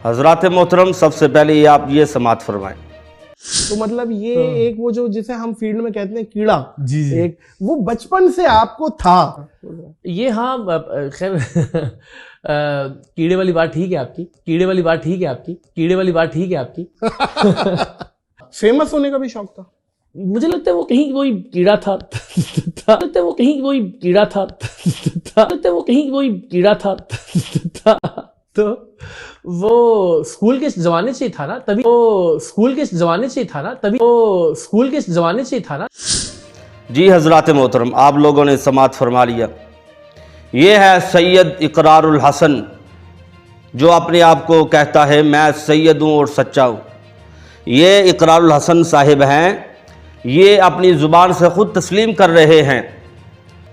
حضرات محترم، سب سے پہلے یہ آپ یہ سماعت فرمائیں۔ تو مطلب یہ ایک وہ جو جسے ہم فیلڈ میں کہتے ہیں کیڑا، جی ایک وہ بچپن سے آپ کو تھا یہ؟ ہاں خیر کیڑے والی بات ٹھیک ہے آپ کی، کیڑے والی بات ٹھیک ہے آپ کی، کیڑے والی بات ٹھیک ہے آپ کی۔ فیمس ہونے کا بھی شوق تھا؟ مجھے لگتا ہے وہ کہیں وہی کیڑا تھا، لگتا ہے وہ کہیں وہی کیڑا تھا، لگتا ہے وہ کہیں وہی کیڑا تھا، تو وہ اسکول کے زمانے سے ہی تھا نا، تبھی وہ اسکول کے زمانے سے ہی تھا نا، تبھی وہ اسکول کے زمانے سے ہی تھا نا۔ جی حضرات محترم، آپ لوگوں نے سماعت فرما لیا۔ یہ ہے سید اقرار الحسن، جو اپنے آپ کو کہتا ہے میں سید ہوں اور سچا ہوں۔ یہ اقرار الحسن صاحب ہیں، یہ اپنی زبان سے خود تسلیم کر رہے ہیں۔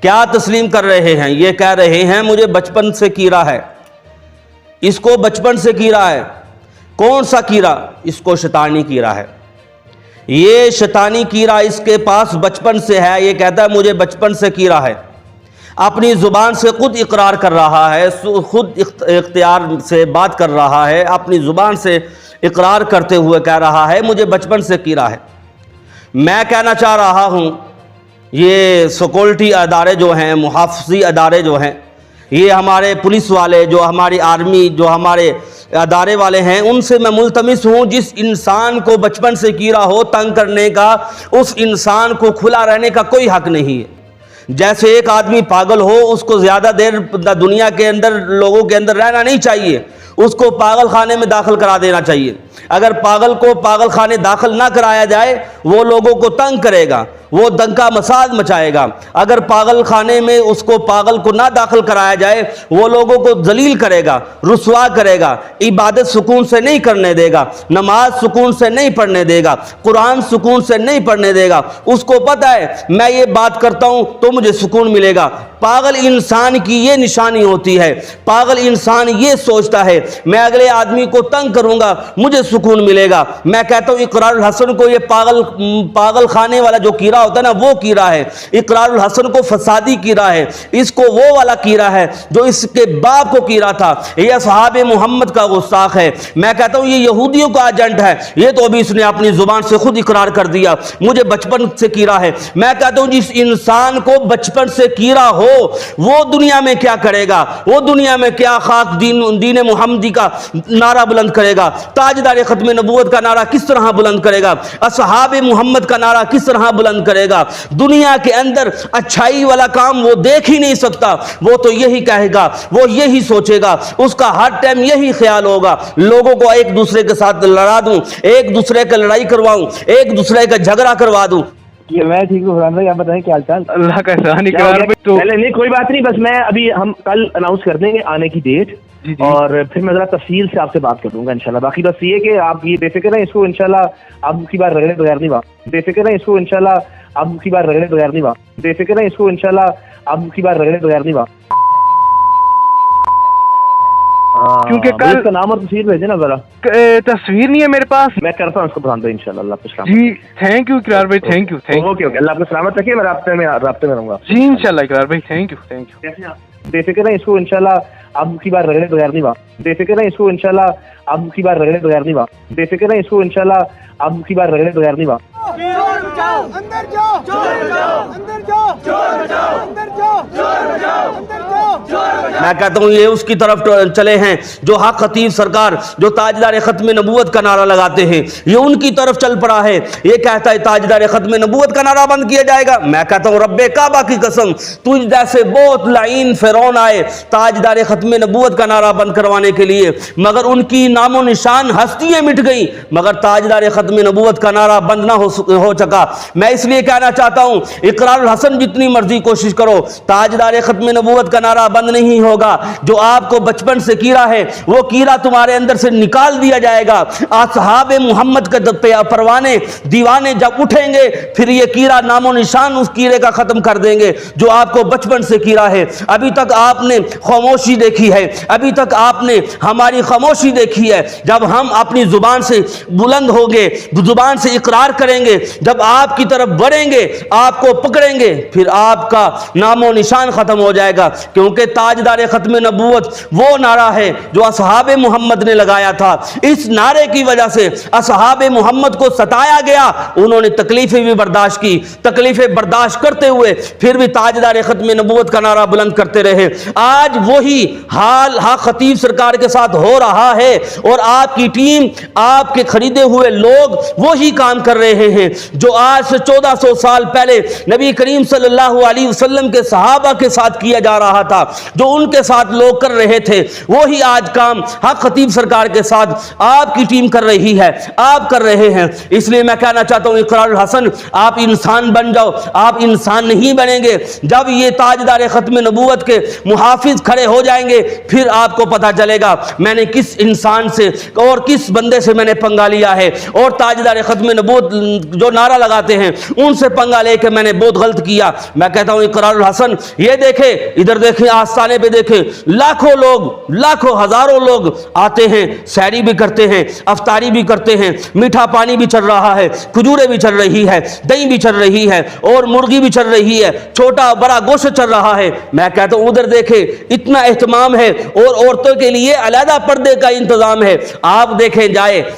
کیا تسلیم کر رہے ہیں؟ یہ کہہ رہے ہیں مجھے بچپن سے کیڑا ہے، اس کو بچپن سے کیڑا ہے۔ کون سا کیڑا؟ اس کو شیطانی کیڑا ہے۔ یہ شیطانی کیڑا اس کے پاس بچپن سے ہے۔ یہ کہتا ہے مجھے بچپن سے کیڑا ہے، اپنی زبان سے خود اقرار کر رہا ہے، خود اختیار سے بات کر رہا ہے، اپنی زبان سے اقرار کرتے ہوئے کہہ رہا ہے مجھے بچپن سے کیڑا ہے۔ میں کہنا چاہ رہا ہوں یہ سیکورٹی ادارے جو ہیں، محافظی ادارے جو ہیں، یہ ہمارے پولیس والے، جو ہماری آرمی، جو ہمارے ادارے والے ہیں، ان سے میں ملتمس ہوں جس انسان کو بچپن سے کیڑا ہو، تنگ کرنے کا اس انسان کو کھلا رہنے کا کوئی حق نہیں ہے۔ جیسے ایک آدمی پاگل ہو، اس کو زیادہ دیر دنیا کے اندر لوگوں کے اندر رہنا نہیں چاہیے، اس کو پاگل خانے میں داخل کرا دینا چاہیے۔ اگر پاگل کو پاگل خانے داخل نہ کرایا جائے، وہ لوگوں کو تنگ کرے گا، وہ دنکا مساد مچائے گا۔ اگر پاگل خانے میں اس کو پاگل کو نہ داخل کرایا جائے، وہ لوگوں کو ذلیل کرے گا، رسوا کرے گا، عبادت سکون سے نہیں کرنے دے گا، نماز سکون سے نہیں پڑھنے دے گا، قرآن سکون سے نہیں پڑھنے دے گا۔ اس کو پتہ ہے میں یہ بات کرتا ہوں تو مجھے سکون ملے گا۔ پاگل انسان کی یہ نشانی ہوتی ہے، پاگل انسان یہ سوچتا ہے میں اگلے آدمی کو تنگ کروں گا مجھے سکون ملے گا۔ میں کہتا ہوں اقرار الحسن کو یہ پاگل خانے والا جو کیڑا ہوتا ہے نا، وہ کیڑا ہے۔ اقرار الحسن کو فسادی کیڑا ہے، اس کو وہ والا کیڑا ہے جو اس کے باپ کو کیڑا تھا۔ یہ اصحاب محمد کا گستاخ ہے۔ میں کہتا ہوں یہ یہودیوں کا ایجنٹ ہے۔ یہ تو ابھی اس نے اپنی زبان سے خود اقرار کر دیا مجھے بچپن سے کیڑا ہے۔ میں کہتا ہوں جس انسان کو بچپن سے کیڑا ہو وہ دنیا میں کیا کرے گا؟ وہ دنیا میں کیا خاک دین محمدی کا نعرہ بلند کرے گا؟ تاجدار ختم نبوت کا نعرہ کس طرح بلند کرے گا؟ اصحاب محمد کا نعرہ کس طرح بلند کرے گا؟ دنیا کے اندر اچھائی والا کام وہ دیکھ ہی نہیں سکتا، وہ تو یہی کہے گا، وہ یہی سوچے گا، اس کا ہر ٹائم یہی خیال ہوگا لوگوں کو ایک دوسرے کے ساتھ لڑا دوں، ایک دوسرے کا لڑائی کرواؤں، ایک دوسرے کا جھگڑا کروا دوں۔ میں ٹھیک ہوں فرحان بھائی، آپ بتائیں کیا حال چال؟ اللہ کا احسان ہے۔ پہلے نہیں کوئی بات نہیں، بس میں ابھی ہم کل اناؤنس کر دیں گے آنے کی ڈیٹ، اور پھر میں ذرا تفصیل سے آپ سے بات کر دوں گا انشاءاللہ۔ باقی بس یہ کہ آپ یہ بے فکر ہیں، اس کو انشاءاللہ آپ کی بار رگڑے بغیر نہیں بات، بے فکر ہیں اس کو انشاءاللہ آپ کی بار رگڑے بغیر نہیں بات، بے فکر ہیں اس کو انشاءاللہ آپ کی بار رگڑے بغیر نہیں بات، کیونکہ کل کا نام اور تصویر بھیجے نا ذرا۔ تصویر نہیں ہے میرے پاس، میں کرتا ہوں اس کو فرحان بھائی انشاءاللہ۔ اللہ آپ کو سلامت۔ جی تھینک یو اقرار بھائی، thank you thank you. Okay okay, اللہ آپ کو سلامت رکھیے، میں رابطے میں رہوں گا جی انشاءاللہ اقرار بھائی، تھینک یو تھینک یو۔ کیسے آپ بے فکر ہیں اس کو انشاءاللہ آپ کی بار رگڑے بغیر نہیں بات، بے فکر ہیں اس کو انشاءاللہ آپ کی بار رگڑے بغیر نہیں بات، بے فکر ہیں اس کو انشاءاللہ آپ کی بار رگڑے بغیر نہیں بات۔ میں کہتا ہوں یہ اس کی طرف چلے ہیں جو حق خطیب سرکار، جو تاجدار ختم نبوت کا نعرہ لگاتے ہیں، یہ ان کی طرف چل پڑا ہے۔ یہ کہتا ہے تاجدار ختم نبوت کا نعرہ بند کیا جائے گا۔ میں کہتا ہوں رب کعبہ کی قسم، تجھ جیسے بہت لعین فرعون آئے تاجدار ختم نبوت کا نعرہ بند کروانے کے لیے، مگر ان کی نام و نشان ہستیاں مٹ گئیں، مگر تاجدار ختم نبوت کا نعرہ بند نہ ہو سکا۔ میں اس لیے کہنا چاہتا ہوں اقرار الحسن جتنی مرضی کوشش کرو، تاجدار ختم نبوت کا نعرہ بند نہیں ہوگا۔ جو آپ کو بچپن سے کیڑا ہے وہ کیڑا تمہارے اندر سے نکال دیا جائے گا۔ اصحاب محمد کے پروانے دیوانے جب اٹھیں گے پھر یہ کیڑا نام و نشان اس کیڑے کا ختم کر دیں گے جو آپ کو بچپن سے کیڑا ہے۔ ابھی تک آپ نے خاموشی دیکھی ہے، ابھی تک آپ نے ہماری خاموشی دیکھی ہے۔ جب ہم اپنی زبان سے بلند ہوں گے، زبان سے اقرار کریں گے، جب آپ کی طرف بڑھیں گے، آپ کو پکڑیں گے پھر آپ کا نام و نشان ختم ہو جائے گا، کیونکہ تاجدار ختم نبوت وہ نعرہ ہے جو اصحاب محمد نے لگایا تھا۔ اس نعرے کی وجہ سے اصحاب محمد کو ستایا گیا، انہوں نے تکلیفیں بھی برداشت کی، تکلیفیں برداشت کرتے ہوئے پھر بھی تاجدار ختم نبوت کا نعرہ بلند کرتے رہے۔ آج وہی حال حق خطیب سرکار کے ساتھ ہو رہا ہے، اور آپ کی ٹیم، آپ کے خریدے ہوئے لوگ وہی کام کر رہے ہیں جو آج سے 1400 سال پہلے نبی کریم صلی اللہ علیہ وسلم کے صحابہ کے ساتھ کیا جا رہا تھا، جو ان کے ساتھ لوگ کر رہے تھے، وہی آج کام حق خطیب سرکار کے ساتھ آپ کی ٹیم کر رہی ہے، آپ کر رہے ہیں۔ اس لیے میں کہنا چاہتا ہوں اقرار الحسن، آپ انسان بن جاؤ، آپ انسان نہیں بنیں گے۔ جب یہ تاجدار ختم نبوت کے محافظ کھڑے ہو جائیں گے، پھر آپ کو پتہ چلے گا میں نے کس انسان سے اور کس بندے سے میں نے پنگا لیا ہے، اور تاجدار ختم نبوت جو نعرہ لگاتے ہیں ان سے پنگا لے کے میں نے بہت غلط کیا۔ میں کہتا ہوں اقرار الحسن، یہ دیکھیں، ادھر دیکھیں، آستانے پہ دیکھیں، لاکھوں لوگ، لاکھوں ہزاروں لوگ آتے ہیں، سحری بھی کرتے ہیں، افطاری بھی کرتے ہیں، میٹھا پانی بھی چل رہا ہے، کھجوریں بھی چل رہی ہے، دہی بھی چل رہی ہے، اور مرغی بھی چل رہی ہے، چھوٹا بڑا گوشت چل رہا ہے۔ میں کہتا ہوں ادھر دیکھیں، اتنا اہتمام ہے، اور عورتوں کے لیے علیحدہ پردے کا انتظام ہے۔ آپ دیکھیں،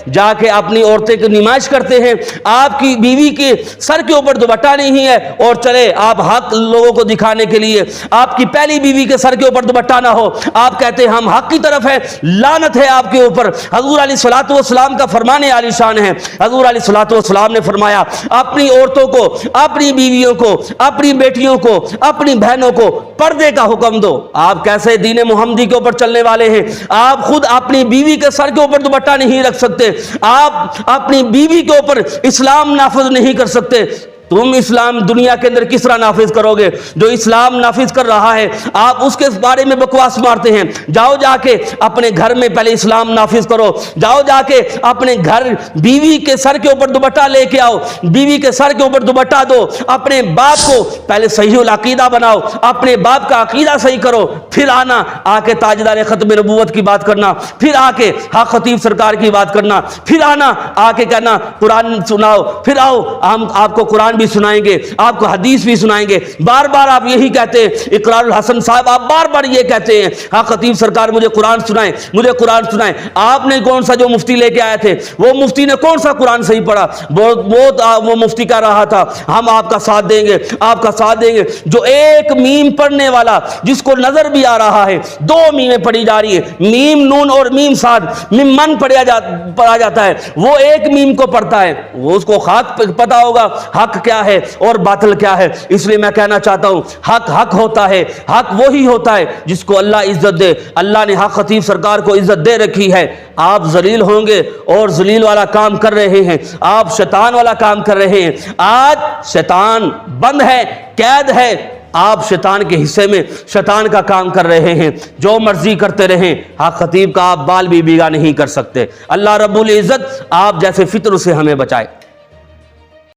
جا کے اپنی عورتیں کی نمائش کرتے ہیں، آپ کی بیوی کے سر کے اوپر دوپٹہ نہیں ہے، اور چلے آپ حق لوگوں کو دکھانے کے لیے آپ کی پہلی بیوی کے سر کے اوپر دوپٹہ نہ ہو، آپ کہتے ہیں ہم حق کی طرف ہیں، لعنت ہے آپ کے اوپر۔ حضور علیہ الصلوۃ والسلام کا فرمان عالی شان ہے، حضور علیہ الصلوۃ والسلام نے فرمایا اپنی عورتوں کو، اپنی بیویوں کو، اپنی بیٹیوں کو، اپنی بہنوں کو پردے کا حکم دو۔ آپ کیسے دین محمدی کے اوپر چلنے والے ہیں؟ آپ خود اپنی بیوی کے سر کے اوپر دوپٹہ نہیں رکھ سکتے، آپ اپنی بیوی کے اوپر اسلام نافذ نہیں کر سکتے، تم اسلام دنیا کے اندر کس طرح نافذ کرو گے؟ جو اسلام نافذ کر رہا ہے آپ اس کے بارے میں بکواس مارتے ہیں۔ جاؤ جا کے اپنے گھر میں پہلے اسلام نافذ کرو، جاؤ جا کے اپنے گھر بیوی کے سر کے اوپر دوپٹہ لے کے آؤ، بیوی کے سر کے اوپر دوپٹہ دو، اپنے باپ کو پہلے صحیح العقیدہ بناؤ، اپنے باپ کا عقیدہ صحیح کرو، پھر آنا آ کے تاجدار ختم نبوت کی بات کرنا، پھر آ کے حق خطیب سرکار کی بات کرنا، پھر آنا آ کے کہنا قرآن سناؤ، پھر آؤ ہم آپ کو قرآن بھی سنائیں گے، آپ کو حدیث بھی سنائیں گے۔ بار بار آپ یہی کہتے ہیں، اقرار الحسن صاحب آپ بار بار یہ کہتے ہیں ہاں خطیب سرکار مجھے قرآن سنائیں، مجھے قرآن سنائیں۔ آپ نے کون سا جو مفتی لے کے آئے تھے، وہ مفتی نے کون سا قرآن صحیح پڑھا؟ وہ مفتی کہہ رہا تھا ہم آپ کا ساتھ دیں گے، آپ کا ساتھ دیں گے۔ جو ایک میم پڑھنے والا جس کو نظر بھی آ رہا ہے، دو میمیں پڑھی جا رہی ہے، میم نون اور میم صاد، میم من پڑھا جاتا ہے، وہ ایک میم کو پڑھتا ہے، وہ اس کو خاک پتا ہوگا حق کیا ہے اور باطل کیا ہے۔ اس لیے میں کہنا چاہتا ہوں حق حق ہوتا ہے، حق وہی ہوتا ہے جس کو اللہ عزت دے۔ اللہ نے حق خطیب سرکار کو عزت دے رکھی ہے، آپ ذلیل ہوں گے اور ذلیل والا کام کر رہے ہیں، آپ شیطان والا کام کر رہے ہیں۔ آج شیطان بند ہے، قید ہے، آپ شیطان کے حصے میں شیطان کا کام کر رہے ہیں، جو مرضی کرتے رہیں، حق خطیب کا آپ بال بھی بیگا نہیں کر سکتے۔ اللہ رب العزت آپ جیسے فطر سے ہمیں بچائے۔